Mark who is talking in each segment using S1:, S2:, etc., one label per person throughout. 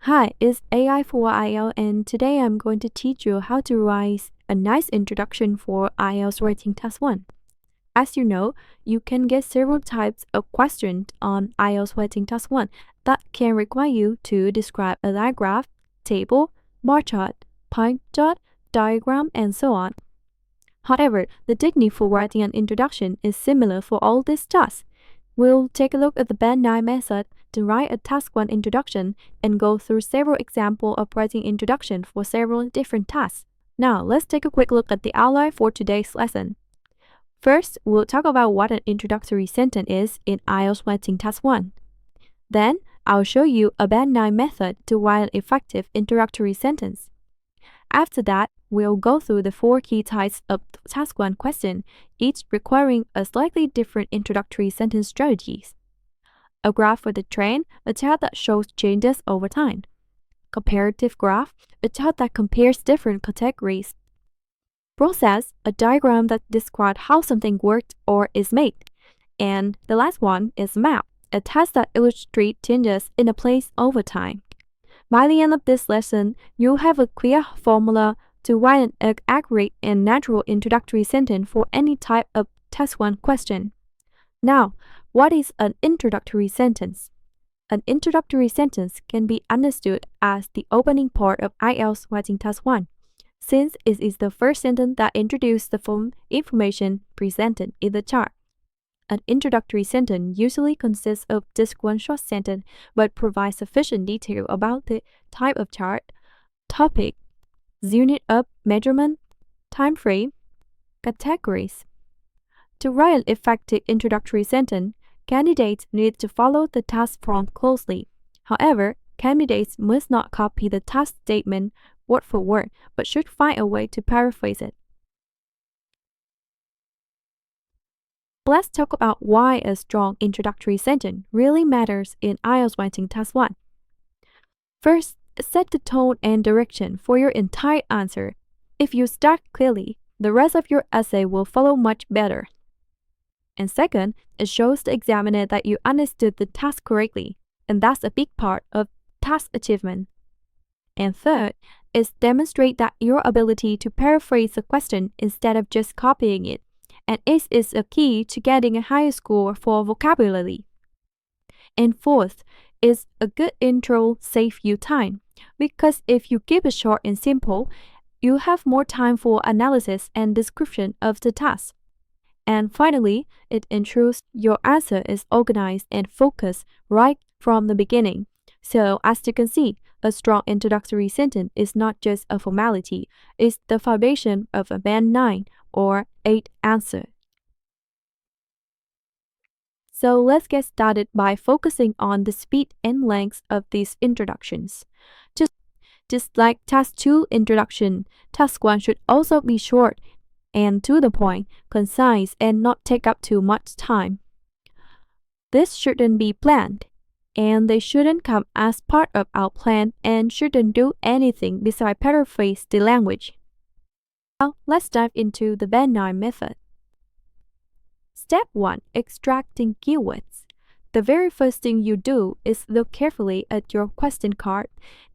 S1: Hi, it's AI for IELTS, and today I'm going to teach you how to write a nice introduction for IELTS Writing Task 1. As you know, you can get several types of questions on IELTS Writing Task 1 that can require you to describe a line graph, table, bar chart, pie chart, diagram, and so on. However, the technique for writing an introduction is similar for all these tasks. We'll take a look at the Band 9 method to write a Task 1 introduction and go through several examples of writing introduction for several different tasks. Now, let's take a quick look at the outline for today's lesson. First, we'll talk about what an introductory sentence is in IELTS Writing Task 1. Then, I'll show you a Band 9 method to write an effective introductory sentence. After that, we'll go through the 4 key types of Task 1 question, each requiring a slightly different introductory sentence strategies. A graph for the trend, a chart that shows changes over time. Comparative graph, a chart that compares different categories. Process, a diagram that describes how something works or is made. And the last one is map, a task that illustrates changes in a place over time. By the end of this lesson, you'll have a clear formula to write an accurate and natural introductory sentence for any type of Task 1 question. Now, what is an introductory sentence? An introductory sentence can be understood as the opening part of IELTS Writing Task 1, since it is the first sentence that introduces the full information presented in the chart. An introductory sentence usually consists of just one short sentence but provides sufficient detail about the type of chart, topic, unit of measurement, time frame, categories. To write an effective introductory sentence, candidates need to follow the task prompt closely. However, candidates must not copy the task statement word for word, but should find a way to paraphrase it. Let's talk about why a strong introductory sentence really matters in IELTS Writing Task 1. First, set the tone and direction for your entire answer. If you start clearly, the rest of your essay will follow much better. And second, it shows the examiner that you understood the task correctly, and that's a big part of task achievement. And third, it demonstrates that your ability to paraphrase the question instead of just copying it, and it is a key to getting a higher score for vocabulary. And fourth, is a good intro saves you time, because if you keep it short and simple, you have more time for analysis and description of the task. And finally, it ensures your answer is organized and focused right from the beginning. So, as you can see, a strong introductory sentence is not just a formality, it's the foundation of a Band 9 or 8 answer. So let's get started by focusing on the speed and length of these introductions. Just like Task 2 introduction, Task 1 should also be short and to the point, concise, and not take up too much time. This shouldn't be planned, and they shouldn't come as part of our plan and shouldn't do anything besides paraphrase the language. Now, let's dive into the Band 9 method. Step 1. Extracting keywords. The very first thing you do is look carefully at your question card.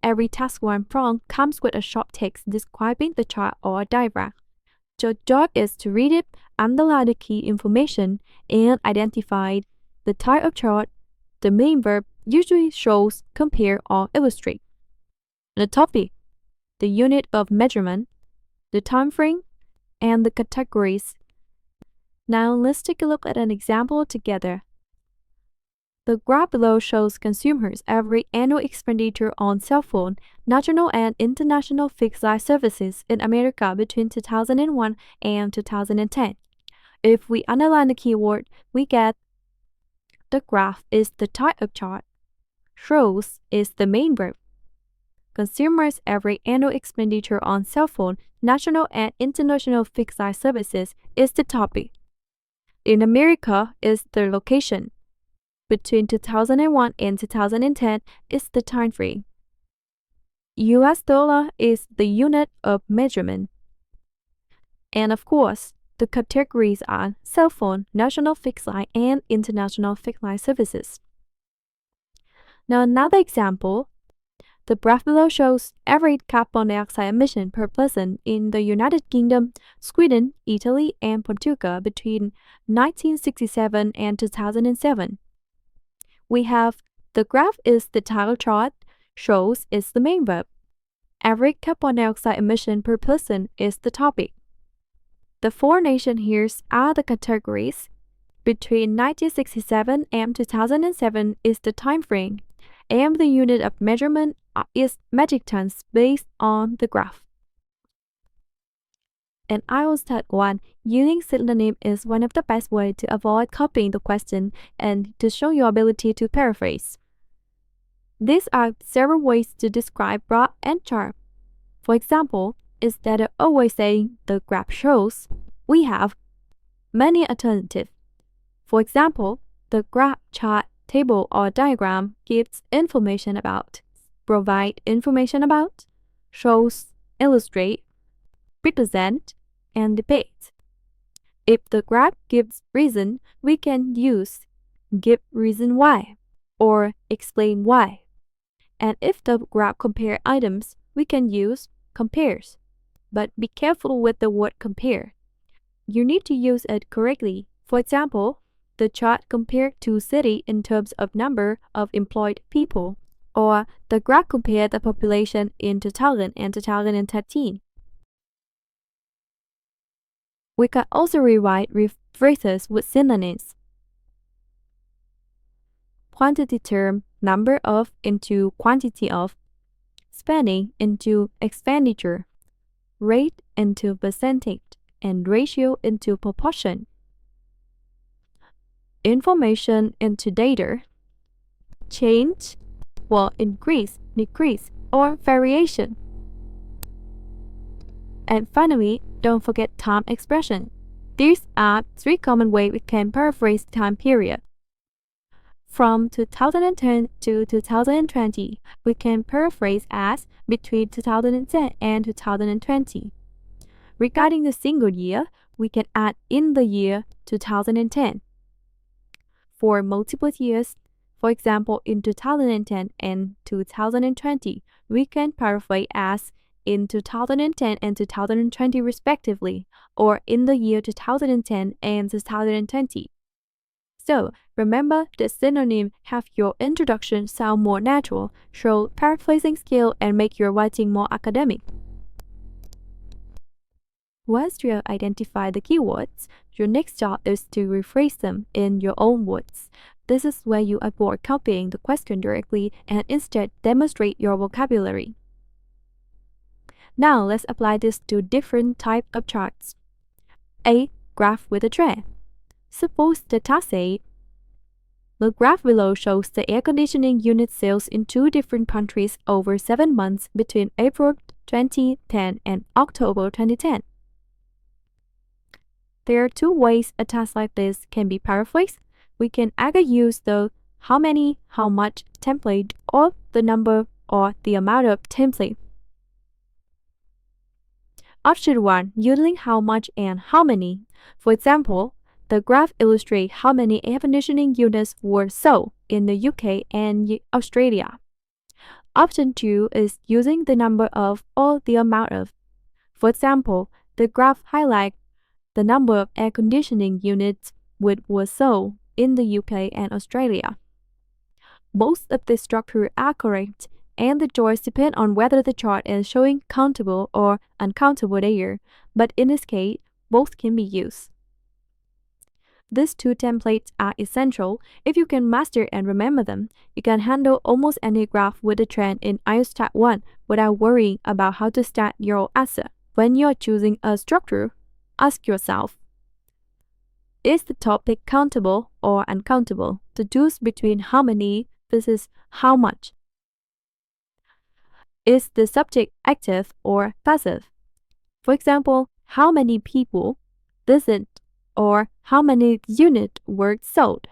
S1: Every Task 1 prompt comes with a short text describing the chart or diagram. Your job is to read it, underline the key information, and identify the type of chart. The main verb usually shows, compare, or illustrate. The topic, the unit of measurement, the time frame, and the categories. Now let's take a look at an example together. The graph below shows consumers' average annual expenditure on cell phone, national and international fixed line services in America between 2001 and 2010. If we underline the keyword, we get the graph is the type of chart, shows is the main verb. Consumers' average annual expenditure on cell phone, national and international fixed line services is the topic. In America is the location. Between 2001 and 2010 is the time frame. US dollar is the unit of measurement. And of course, the categories are cell phone, national fixed line, and international fixed line services. Now another example. The graph below shows average carbon dioxide emission per person in the United Kingdom, Sweden, Italy, and Portugal between 1967 and 2007. We have the graph is the title chart, shows is the main verb. Average carbon dioxide emission per person is the topic. The four nations here are the categories. Between 1967 and 2007 is the time frame, and the unit of measurement is metric tons based on the graph. In IELTS Type 1, using synonym is one of the best ways to avoid copying the question and to show your ability to paraphrase. These are several ways to describe graph and chart. For example, instead of always saying the graph shows, we have many alternatives. For example, the graph, chart, table, or diagram gives information about, provide information about, shows, illustrate, represent, and depict. If the graph gives reason, we can use give reason why or explain why. And if the graph compares items, we can use compares. But be careful with the word compare. You need to use it correctly. For example, the chart compared two cities in terms of number of employed people, or the graph compared the population in 2000 and 2013. We can also rewrite phrases with synonyms. Quantity term number of into quantity of, spending into expenditure, rate into percentage, and ratio into proportion. Information into data, change, or increase, decrease, or variation. And finally, don't forget time expression. These are three common ways we can paraphrase time period. From 2010 to 2020, we can paraphrase as between 2010 and 2020. Regarding the single year, we can add in the year 2010. For multiple years, for example, in 2010 and 2020, we can paraphrase as in 2010 and 2020 respectively, or in the year 2010 and 2020. So, remember that synonyms have your introduction sound more natural, show paraphrasing skill, and make your writing more academic. Once you have identified the keywords, your next job is to rephrase them in your own words. This is where you avoid copying the question directly and instead demonstrate your vocabulary. Now let's apply this to different types of charts. A. Graph with a trend. Suppose the task says, the graph below shows the air conditioning unit sales in two different countries over 7 months between April 2010 and October 2010. There are two ways a task like this can be paraphrased. We can either use the how many, how much template or the number or the amount of template. Option 1, using how much and how many. For example, the graph illustrates how many air conditioning units were sold in the UK and Australia. Option 2 is using the number of or the amount of. For example, the graph highlights the number of air conditioning units which were sold in the UK and Australia. Most of the structures are correct, and the choice depends on whether the chart is showing countable or uncountable data, but in this case, both can be used. These two templates are essential. If you can master and remember them, you can handle almost any graph with a trend in IELTS Type 1 without worrying about how to start your answer. When you are choosing a structure, ask yourself, is the topic countable or uncountable? To choose between how many versus how much. Is the subject active or passive? For example, how many people visit or how many units were sold?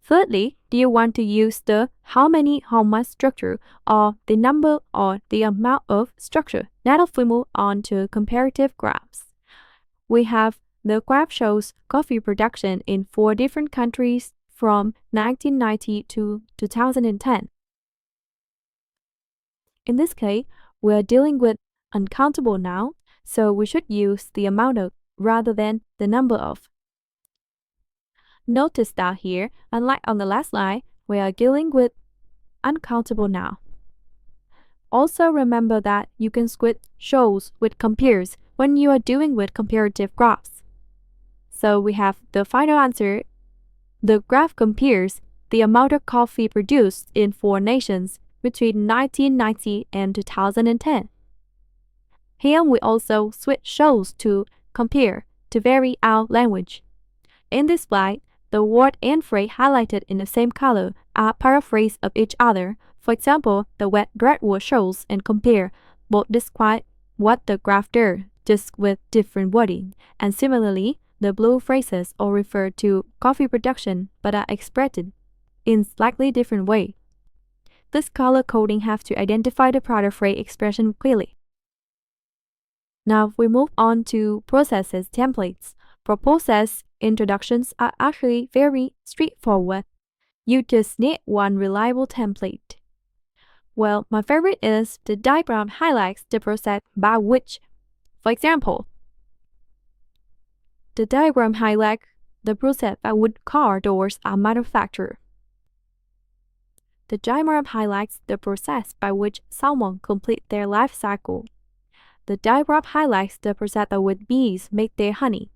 S1: Thirdly, do you want to use the how many, how much structure or the number or the amount of structure? Now we move on to comparative graphs. We have the graph shows coffee production in 4 different countries from 1990 to 2010. In this case, we are dealing with uncountable noun, so we should use the amount of rather than the number of. Notice that here, unlike on the last line, we are dealing with uncountable noun. Also remember that you can switch shows with compares when you are dealing with comparative graphs. So we have the final answer. The graph compares the amount of coffee produced in 4 nations between 1990 and 2010. Here we also switch shows to compare to vary our language. In this slide, the word and phrase highlighted in the same color are paraphrase of each other. For example, the red word shows and compare both describe what the graph does, just with different wording. And similarly, the blue phrases all refer to coffee production but are expressed in slightly different way. This color coding has to identify the paraphrase expression clearly. Now we move on to processes templates. For process, introductions are actually very straightforward. You just need one reliable template. Well, my favorite is the diagram highlights the process by which. For example, the diagram highlights the process by which car doors are manufactured. The diagram highlights the process by which someone completes their life cycle. The diagram highlights the process by which bees make their honey.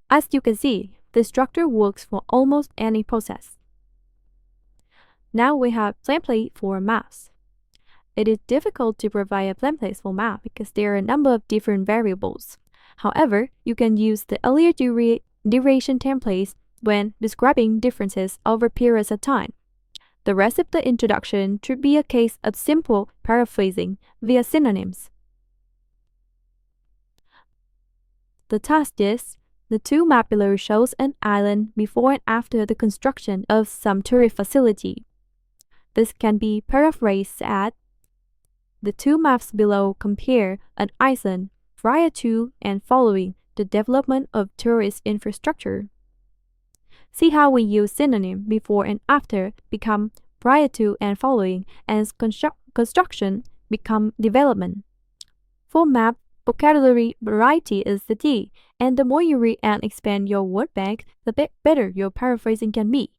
S1: As you can see, the structure works for almost any process. Now we have template for maps. It is difficult to provide a template for map because there are a number of different variables. However, you can use the earlier duration templates when describing differences over periods of time. The rest of the introduction should be a case of simple paraphrasing via synonyms. The task is, the 2 map below shows an island before and after the construction of some tourist facility. This can be paraphrased as, the 2 maps below compare an island prior to and following the development of tourist infrastructure. See how we use synonym before and after become prior to and following, and construction become development. For map, vocabulary variety is the key, and the more you read and expand your word bank, the better your paraphrasing can be.